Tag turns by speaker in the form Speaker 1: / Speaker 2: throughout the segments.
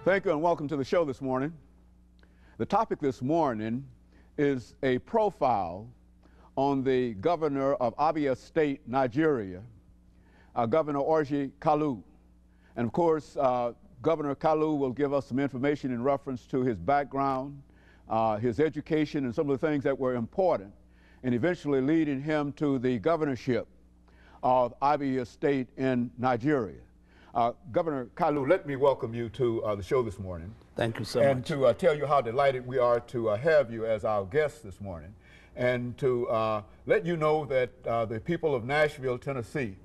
Speaker 1: Thank you and welcome to the show this morning. The topic this morning is a profile on the governor of Abia State, Nigeria, Governor OKalu. And of course, Governor Kalu will give us some information in reference to his background, his education, and some of the things that were important in eventually leading him to the governorship of Abia State in Nigeria. Governor Kalu, let me welcome you to the show this morning.
Speaker 2: Thank you so much.
Speaker 1: And to tell you how delighted we are to have you as our guest this morning, and to let you know that the people of Nashville, Tennessee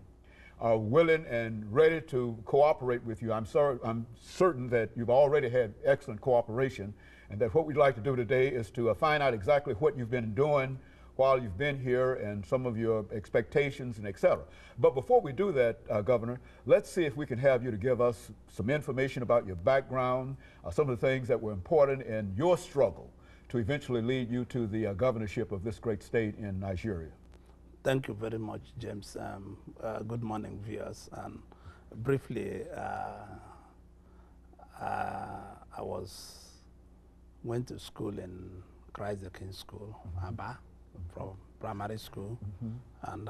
Speaker 1: are willing and ready to cooperate with you. I'm certain that you've already had excellent cooperation, and that what we'd like to do today is to find out exactly what you've been doing while you've been here and some of your expectations and et cetera. But before we do that, Governor, let's see if we can have you to give us some information about your background, some of the things that were important in your struggle to eventually lead you to the governorship of this great state in Nigeria.
Speaker 2: Thank you very much, James. Good morning, viewers. And briefly, I went to school in Christ the King School, Aba, from primary school, and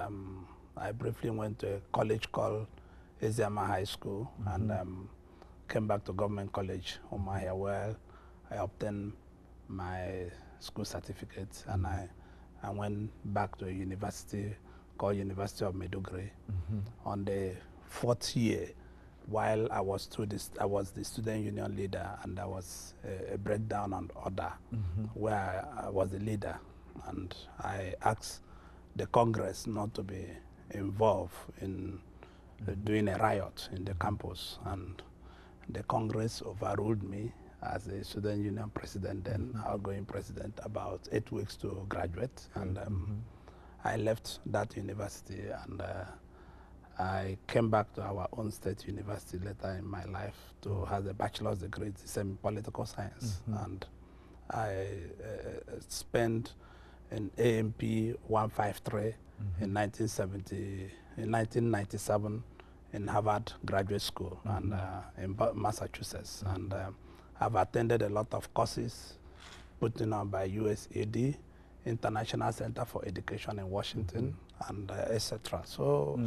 Speaker 2: I briefly went to a college called Eziama High School, and came back to Government College, Umuahia, where I obtained my school certificate, and I went back to a university called University of Maiduguri on the 4th year. While I was the student union leader, and there was a breakdown on order where I was the leader, and I asked the Congress not to be involved in doing a riot in the campus, and the Congress overruled me as the student union president and outgoing president about 8 weeks to graduate, and I left that university, and I came back to our own state university later in my life to have a bachelor's degree in political science, and I spent in AMP 153 in 1997 in Harvard Graduate School and in Massachusetts, and I've attended a lot of courses put on by USAID, International Center for Education in Washington, and etc. So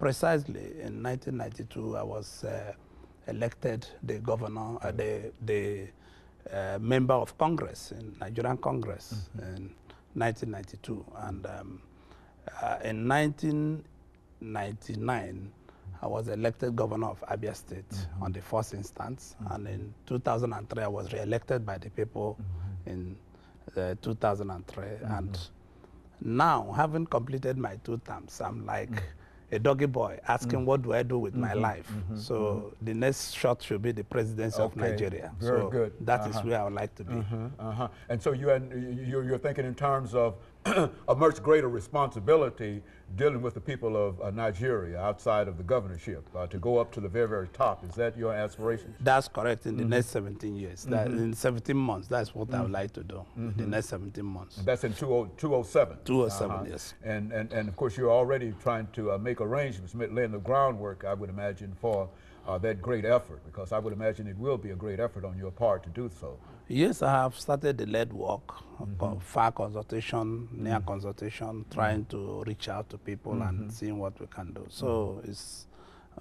Speaker 2: precisely in 1992, I was elected the governor, the member of Congress in Nigerian Congress in 1992, and in 1999, I was elected governor of Abia State on the first instance, and in 2003, I was re-elected by the people in 2003, and now, having completed my 2 terms, I'm like a doggy boy asking what do I do with my life. So the next shot should be the presidency of Nigeria.
Speaker 1: Very good.
Speaker 2: That is where I would like to be.
Speaker 1: And so you're thinking in terms of a much greater responsibility dealing with the people of Nigeria outside of the governorship, to go up to the very, very top. Is that your aspiration?
Speaker 2: That's correct. In the next 17 years, in 17 months, that's what I would like to do in the next 17 months.
Speaker 1: And that's in 2007?
Speaker 2: 2007, yes.
Speaker 1: And of course, you're already trying to make arrangements, laying the groundwork, I would imagine, for that great effort, because I would imagine it will be a great effort on your part to do so.
Speaker 2: Yes, I have started the lead work, far consultation, near consultation, trying to reach out to people and seeing what we can do. So it's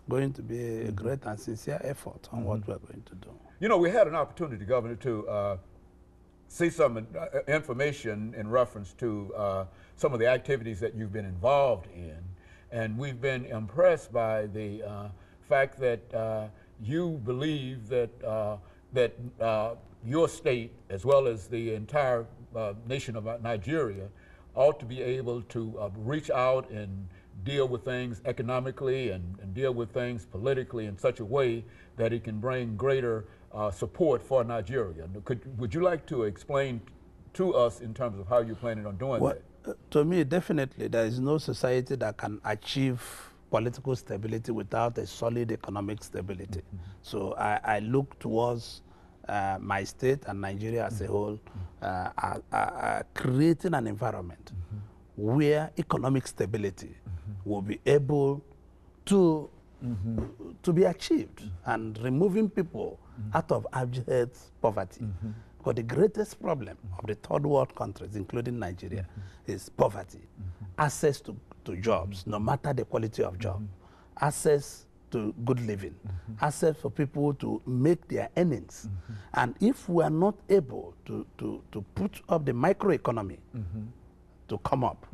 Speaker 2: going to be a great and sincere effort on what we're going to do.
Speaker 1: You know, we had an opportunity, Governor, to see some information in reference to some of the activities that you've been involved in, and we've been impressed by the fact that you believe that your state, as well as the entire nation of Nigeria, ought to be able to reach out and deal with things economically and deal with things politically in such a way that it can bring greater support for Nigeria. Would you like to explain to us in terms of how you're planning on doing that?
Speaker 2: To me, definitely, there is no society that can achieve political stability without a solid economic stability. So I look towards my state and Nigeria as a whole, creating an environment where economic stability will be able to be achieved, and removing people out of abject poverty. Because the greatest problem of the third world countries, including Nigeria, is poverty. Access to jobs, no matter the quality of job. Access to good living. Access for people to make their earnings. And if we are not able to put up the microeconomy to come up,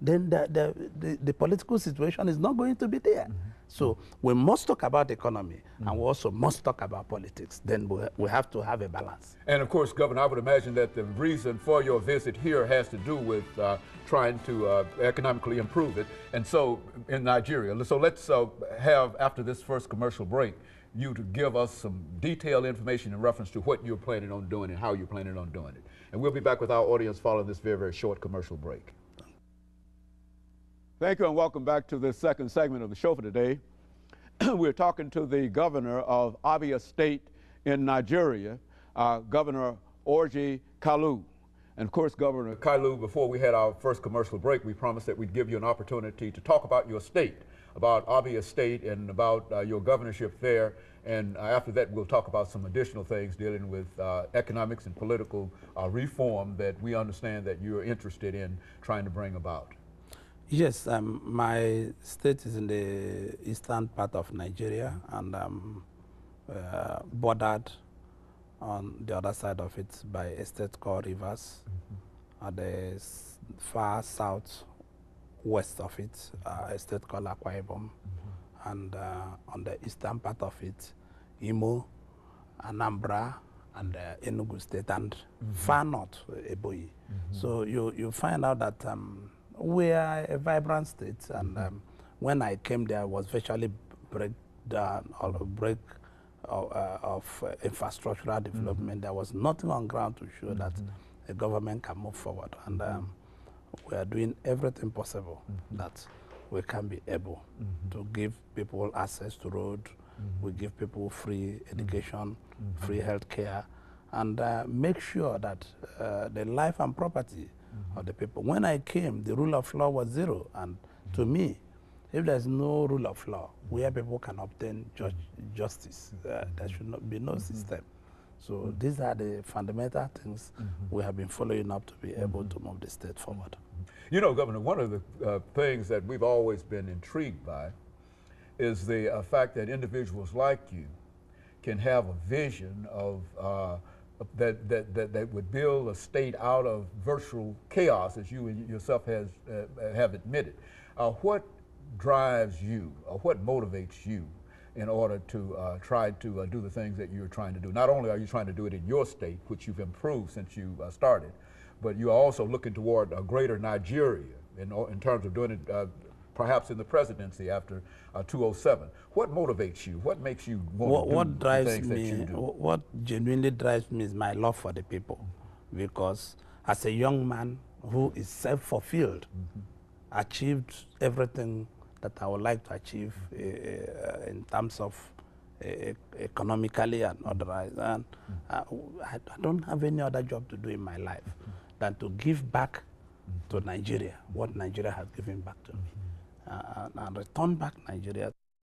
Speaker 2: then the political situation is not going to be there. So we must talk about economy, and we also must talk about politics. Then we have to have a balance.
Speaker 1: And of course, Governor, I would imagine that the reason for your visit here has to do with trying to economically improve it. And so in Nigeria, so let's have, after this first commercial break, you to give us some detailed information in reference to what you're planning on doing and how you're planning on doing it. And we'll be back with our audience following this very, very short commercial break. Thank you, and welcome back to this second segment of the show for today. We're talking to the governor of Abia State in Nigeria, Governor OKalu. And of course, Governor Kalu, before we had our first commercial break, we promised that we'd give you an opportunity to talk about your state, about Abia State and about your governorship there. And after that, we'll talk about some additional things dealing with economics and political reform that we understand that you're interested in trying to bring about.
Speaker 2: Yes, my state is in the eastern part of Nigeria, and bordered on the other side of it by a state called Rivers. At the far south west of it, a state called Akwa Ibom. And on the eastern part of it, Imo, Anambra, and Enugu State, and far north, Ebonyi. So you find out that we are a vibrant state, and when I came there, was virtually breakdown or break of infrastructural development. There was nothing on ground to show that the government can move forward, and we are doing everything possible that we can be able to give people access to road. We give people free education, free health care, and make sure that the life and property of the people. When I came, the rule of law was zero, and to me, if there's no rule of law where people can obtain justice, there should not be no system. So these are the fundamental things we have been following up to be able to move the state forward.
Speaker 1: You know, Governor, one of the things that we've always been intrigued by is the fact that individuals like you can have a vision of that would build a state out of virtual chaos, as you yourself have admitted. What drives you, or what motivates you in order to try to do the things that you're trying to do? Not only are you trying to do it in your state, which you've improved since you started, but you're also looking toward a greater Nigeria in terms of doing it perhaps in the presidency after 2007. What motivates you? What makes you want to do the things that you do?
Speaker 2: What genuinely drives me is my love for the people. Because as a young man who is self-fulfilled, achieved everything that I would like to achieve in terms of economically and otherwise. And I don't have any other job to do in my life than to give back to Nigeria what Nigeria has given back to me. And return back Nigeria